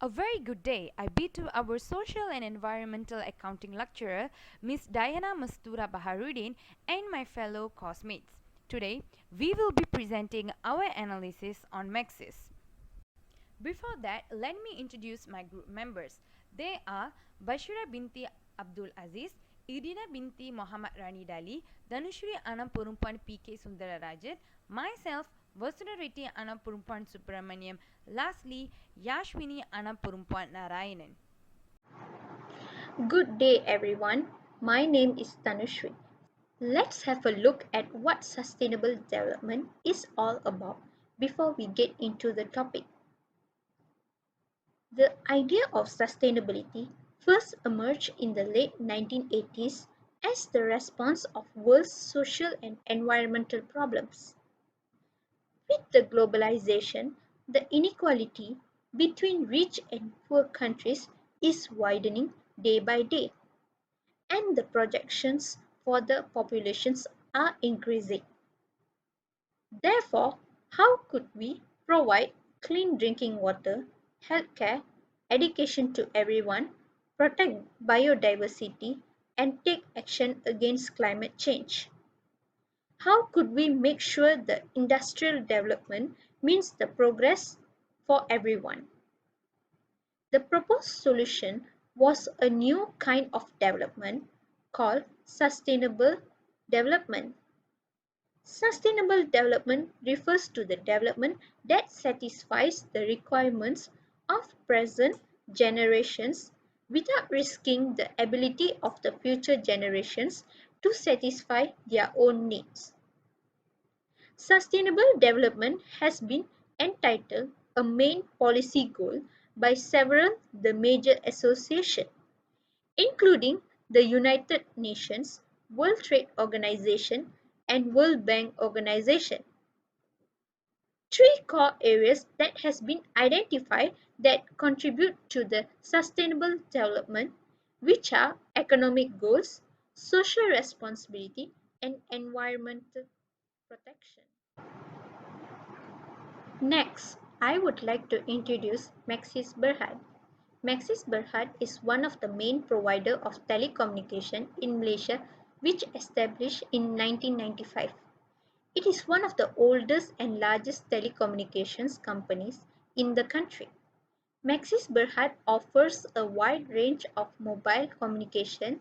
A very good day. I bid to our social and environmental accounting lecturer, Miss Diana Mastura Baharudin, and my fellow classmates. Today, we will be presenting our analysis on Maxis. Before that, let me introduce my group members. They are Bashira binti Abdul Aziz, Idina binti Muhammad Rani Dali, Dhanushri Anam Purumpan PK Sundararajan, myself Vasudha Reddy Anam Purumpan Subramaniam, lastly Yashwini Anam Purumpan Narayanan. Good day everyone, my name is Tanushri. Let's have a look at what sustainable development is all about before we get into the topic. The idea of sustainability first emerged in the late 1980s as the response of world's social and environmental problems. With the globalization, the inequality between rich and poor countries is widening day by day, and the projections for the populations are increasing. Therefore, how could we provide clean drinking water, healthcare, education to everyone, protect biodiversity, and take action against climate change? How could we make sure the industrial development means the progress for everyone? The proposed solution was a new kind of development called sustainable development. Sustainable development refers to the development that satisfies the requirements of present generations without risking the ability of the future generations to satisfy their own needs. Sustainable development has been entitled a main policy goal by several the major associations, including the United Nations, World Trade Organization, and World Bank Organization. Three core areas that has been identified that contribute to the sustainable development, which are economic goals, social responsibility, and environmental protection. Next, I would like to introduce Maxis Berhad. Maxis Berhad is one of the main provider of telecommunication in Malaysia, which established in 1995. It is one of the oldest and largest telecommunications companies in the country. Maxis Berhad offers a wide range of mobile communication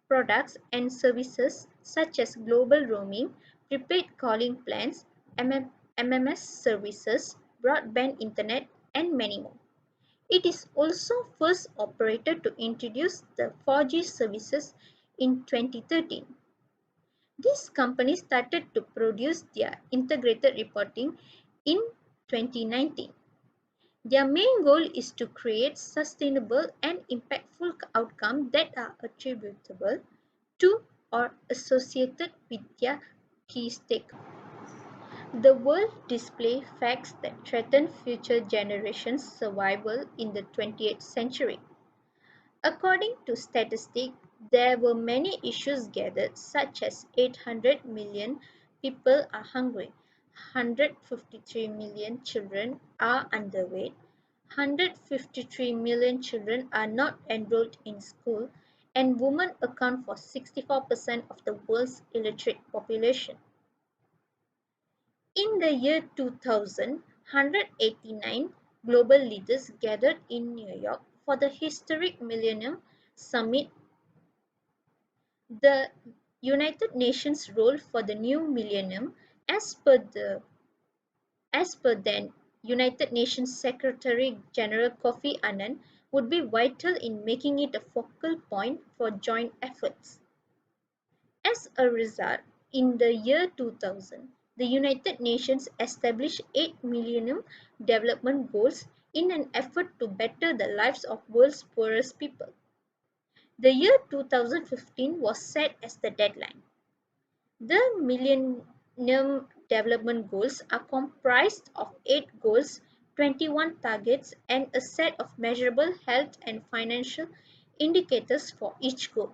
products and services such as global roaming, prepaid calling plans, MMS services, broadband internet, and many more. It is also first operator to introduce the 4G services in 2013. This company started to produce their integrated reporting in 2019. Their main goal is to create sustainable and impactful outcomes that are attributable to or associated with their key stakeholders. The world displays facts that threaten future generations' survival in the 20th century. According to statistics, there were many issues gathered such as 800 million people are hungry, 153 million children are underweight, 153 million children are not enrolled in school, and women account for 64% of the world's illiterate population. In the year 2000, 189 global leaders gathered in New York for the historic Millennium Summit. The United Nations role for the new millennium, as per then United Nations Secretary General Kofi Annan, would be vital in making it a focal point for joint efforts. As a result, in the year 2000, the United Nations established 8 Millennium Development Goals in an effort to better the lives of world's poorest people. The year 2015 was set as the deadline. The Millennium Development Goals are comprised of 8 goals, 21 targets, and a set of measurable health and financial indicators for each goal.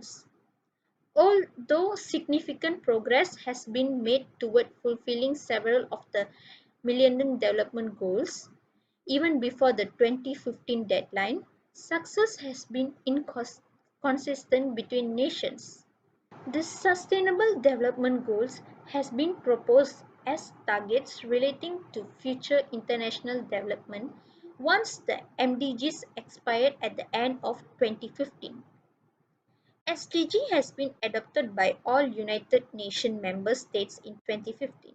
Although significant progress has been made toward fulfilling several of the Millennium Development Goals, Even before the 2015 deadline, success has been inconsistent between nations. The Sustainable Development Goals has been proposed as targets relating to future international development once the MDGs expired at the end of 2015. SDG has been adopted by all United Nations member states in 2015.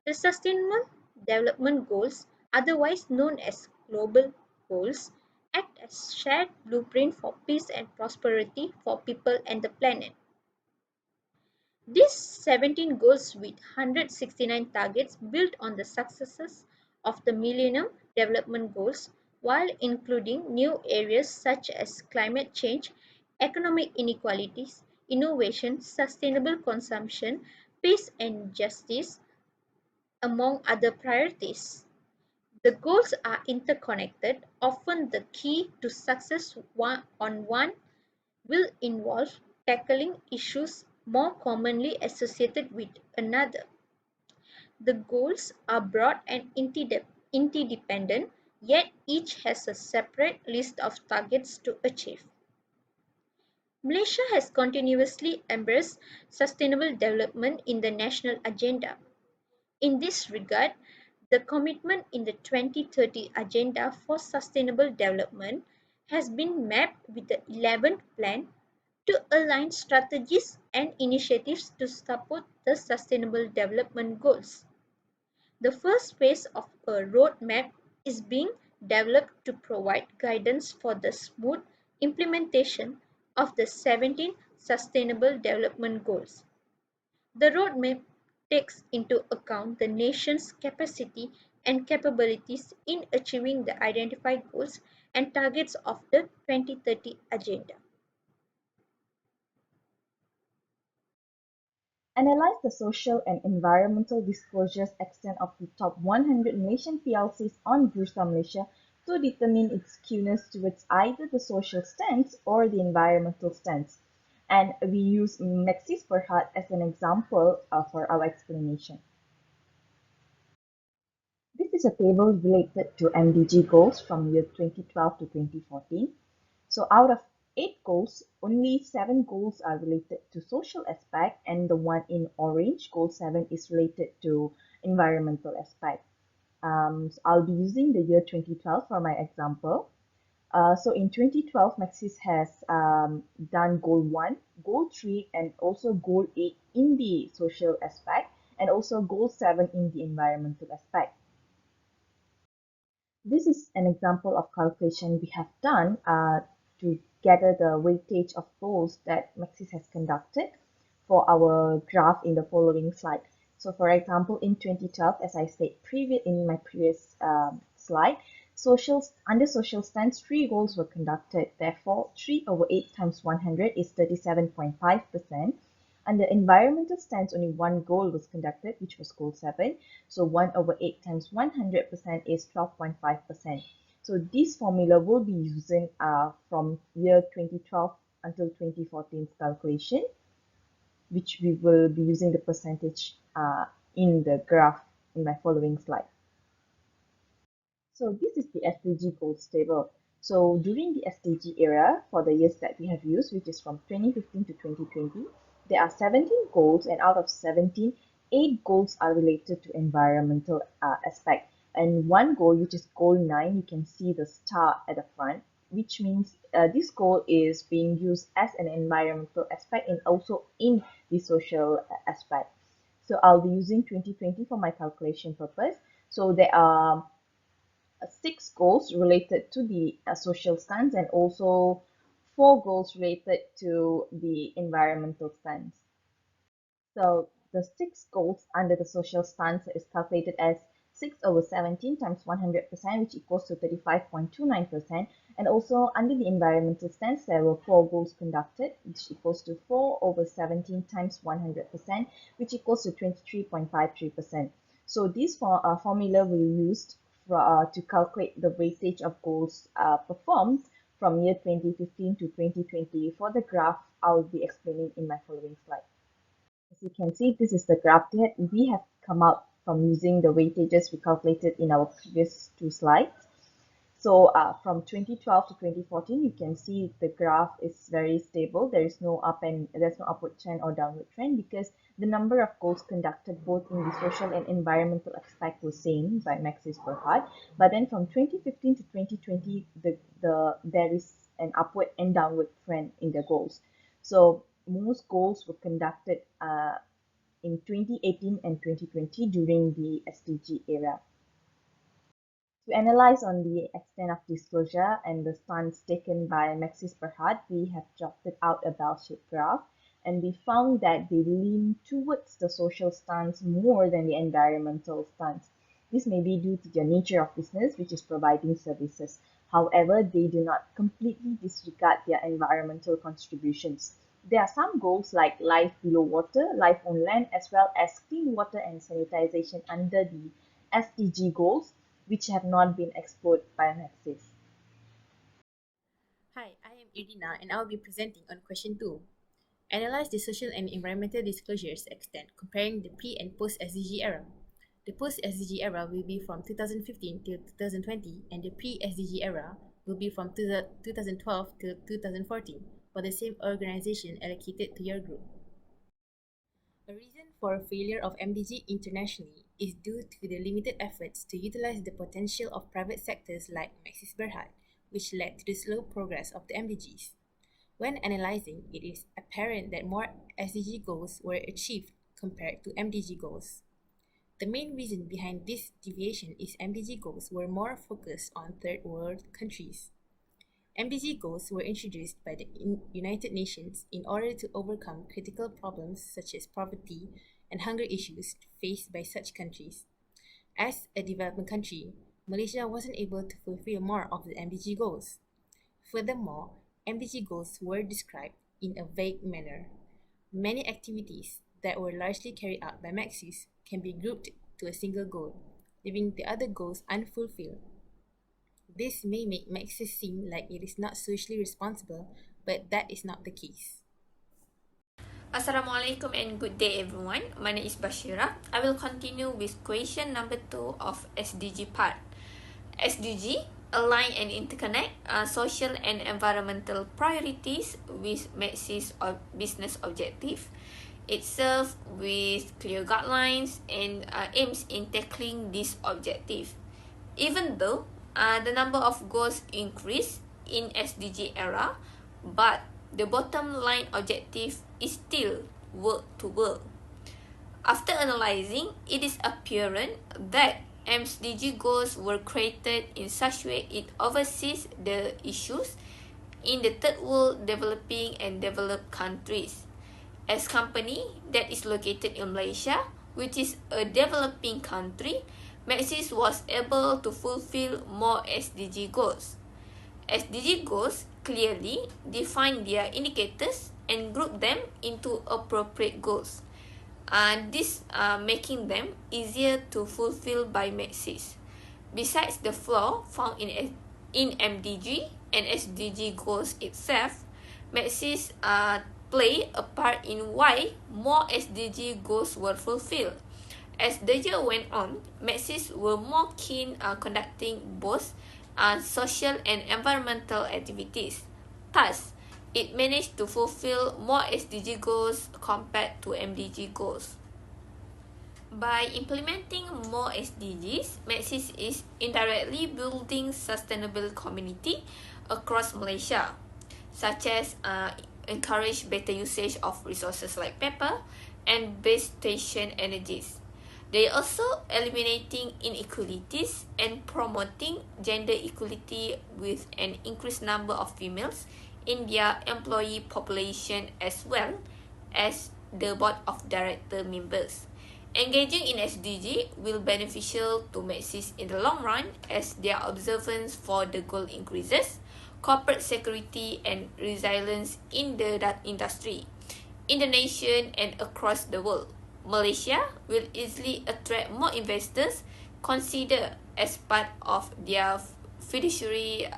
The Sustainable Development Goals, otherwise known as Global Goals, act as shared blueprint for peace and prosperity for people and the planet. These 17 goals with 169 targets build on the successes of the Millennium Development Goals while including new areas such as climate change, economic inequalities, innovation, sustainable consumption, peace and justice, among other priorities. The goals are interconnected. Often the key to success on one will involve tackling issues more commonly associated with another. The goals are broad and interdependent, yet each has a separate list of targets to achieve. Malaysia has continuously embraced sustainable development in the national agenda. In this regard, the commitment in the 2030 Agenda for Sustainable Development has been mapped with the 11th Plan to align strategies and initiatives to support the Sustainable Development Goals. The first phase of a roadmap is being developed to provide guidance for the smooth implementation of the 17 Sustainable Development Goals. The roadmap takes into account the nation's capacity and capabilities in achieving the identified goals and targets of the 2030 Agenda. Analyze the social and environmental disclosures extent of the top 100 Malaysian PLCs on Bursa Malaysia to determine its skewness towards either the social stance or the environmental stance. And we use Maxis Berhad as an example for our explanation. This is a table related to MDG goals from year 2012 to 2014. So out of 8 goals, only 7 goals are related to social aspect, and the one in orange, goal 7, is related to environmental aspect. So I'll be using the year 2012 for my example. So in 2012, Maxis has done goal 1, goal 3, and also goal 8 in the social aspect, and also goal 7 in the environmental aspect. This is an example of calculation we have done to gather the weightage of goals that Maxis has conducted for our graph in the following slide. So for example, in 2012, as I said in my previous slide, under social stance, 3 goals were conducted. Therefore, 3 over 8 times 100 is 37.5%. Under environmental stance, only 1 goal was conducted, which was goal 7. So 1 over 8 times 100% is 12.5%. So this formula will be using from year 2012 until 2014's calculation, which we will be using the percentage in the graph in my following slide. So this is the SDG goals table. So during the SDG era, for the years that we have used, which is from 2015 to 2020, there are 17 goals, and out of 17, 8 goals are related to environmental aspect. And one goal, which is goal 9, you can see the star at the front, which means this goal is being used as an environmental aspect and also in the social aspect. So I'll be using 2020 for my calculation purpose. So there are 6 goals related to the social stance and also 4 goals related to the environmental stance. So the 6 goals under the social stance is calculated as 6 over 17 times 100%, which equals to 35.29%. And also under the environmental stance, there were 4 goals conducted, which equals to 4 over 17 times 100%, which equals to 23.53%. So this formula we used to calculate the weightage of goals performed from year 2015 to 2020 for the graph I'll be explaining in my following slide. As you can see, this is the graph that we have come out from using the weightages we calculated in our previous 2 slides. So from 2012 to 2014, you can see the graph is very stable. There's no upward trend or downward trend because the number of goals conducted both in the social and environmental aspect was same by Maxis Berhad. But then from 2015 to 2020, there is an upward and downward trend in the goals. So most goals were conducted in 2018 and 2020 during the SDG era. To analyze on the extent of disclosure and the stance taken by Maxis Berhad, we have drafted out a bell-shaped graph, and we found that they lean towards the social stance more than the environmental stance. This may be due to their nature of business, which is providing services. However, they do not completely disregard their environmental contributions. There are some goals like life below water, life on land, as well as clean water and sanitization under the SDG goals, which have not been explored by Maxis. Hi, I am Irina and I will be presenting on question 2. Analyze the social and environmental disclosures extent comparing the pre and post SDG era. The post SDG era will be from 2015 till 2020 and the pre SDG era will be from 2012 till 2014 for the same organization allocated to your group. A reason for failure of MDG internationally is due to the limited efforts to utilize the potential of private sectors like Maxis Berhad, which led to the slow progress of the MDGs. When analyzing, it is apparent that more SDG goals were achieved compared to MDG goals. The main reason behind this deviation is MDG goals were more focused on third world countries. MDG goals were introduced by the United Nations in order to overcome critical problems such as poverty and hunger issues faced by such countries. As a developing country, Malaysia wasn't able to fulfill more of the MDG goals. Furthermore, MDG goals were described in a vague manner. Many activities that were largely carried out by Maxis can be grouped to a single goal, leaving the other goals unfulfilled. This may make Maxis seem like it is not socially responsible, but that is not the case. Assalamualaikum and good day everyone. My name is Bashira. I will continue with question number 2 of SDG part. SDG align and interconnect social and environmental priorities with Maxis business objective. It serves with clear guidelines and aims in tackling this objective. Even though the number of goals increased in SDG era, but the bottom line objective is still work to work. After analyzing, it is apparent that SDG goals were created in such a way it oversees the issues in the third world developing and developed countries. As company that is located in Malaysia, which is a developing country, Maxis was able to fulfill more SDG goals. SDG goals clearly define their indicators and group them into appropriate goals. This making them easier to fulfill by Maxis. Besides the flaw found in MDG and SDG goals itself, Maxis play a part in why more SDG goals were fulfilled. As the year went on, Maxis were more keen conducting both social and environmental activities. Thus, it managed to fulfill more SDG goals compared to MDG goals. By implementing more SDGs, Maxis is indirectly building sustainable community across Malaysia, such as encourage better usage of resources like paper and base station energies. They also eliminating inequalities and promoting gender equality with an increased number of females in their employee population as well as the board of director members. Engaging in SDG will beneficial to Maxis in the long run as their observance for the goal increases, corporate security and resilience in the industry, in the nation and across the world. Malaysia will easily attract more investors considered as part of their fiduciary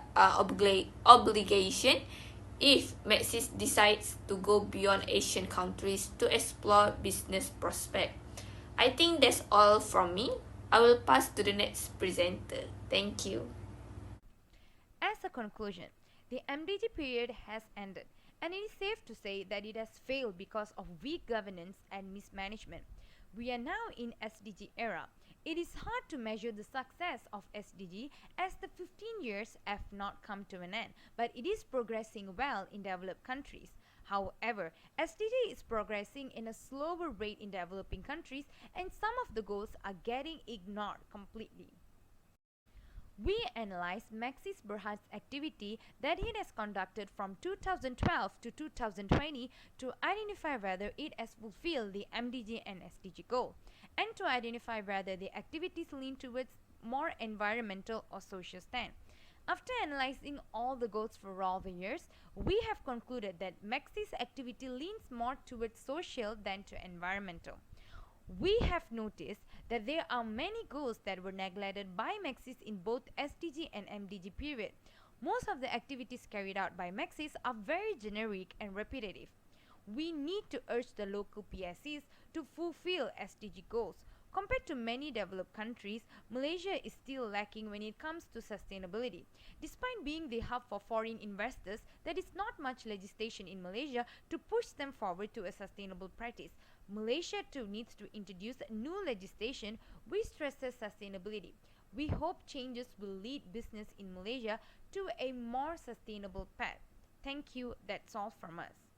obligation if Maxis decides to go beyond Asian countries to explore business prospects. I think that's all from me. I will pass to the next presenter. Thank you. As a conclusion, the MDG period has ended, and it is safe to say that it has failed because of weak governance and mismanagement. We are now in SDG era. It is hard to measure the success of SDG as the 15 years have not come to an end, but it is progressing well in developed countries. However, SDG is progressing in a slower rate in developing countries, and some of the goals are getting ignored completely. We analyzed Maxis Berhad's activity that it has conducted from 2012 to 2020 to identify whether it has fulfilled the MDG and SDG goal, and to identify whether the activities lean towards more environmental or social stand. After analyzing all the goals for all the years, we have concluded that Maxis activity leans more towards social than to environmental. We have noticed that there are many goals that were neglected by Maxis in both SDG and MDG period. Most of the activities carried out by Maxis are very generic and repetitive. We need to urge the local PSCs to fulfill SDG goals. Compared to many developed countries, Malaysia is still lacking when it comes to sustainability. Despite being the hub for foreign investors, there is not much legislation in Malaysia to push them forward to a sustainable practice. Malaysia too needs to introduce new legislation which stresses sustainability. We hope changes will lead business in Malaysia to a more sustainable path. Thank you. That's all from us.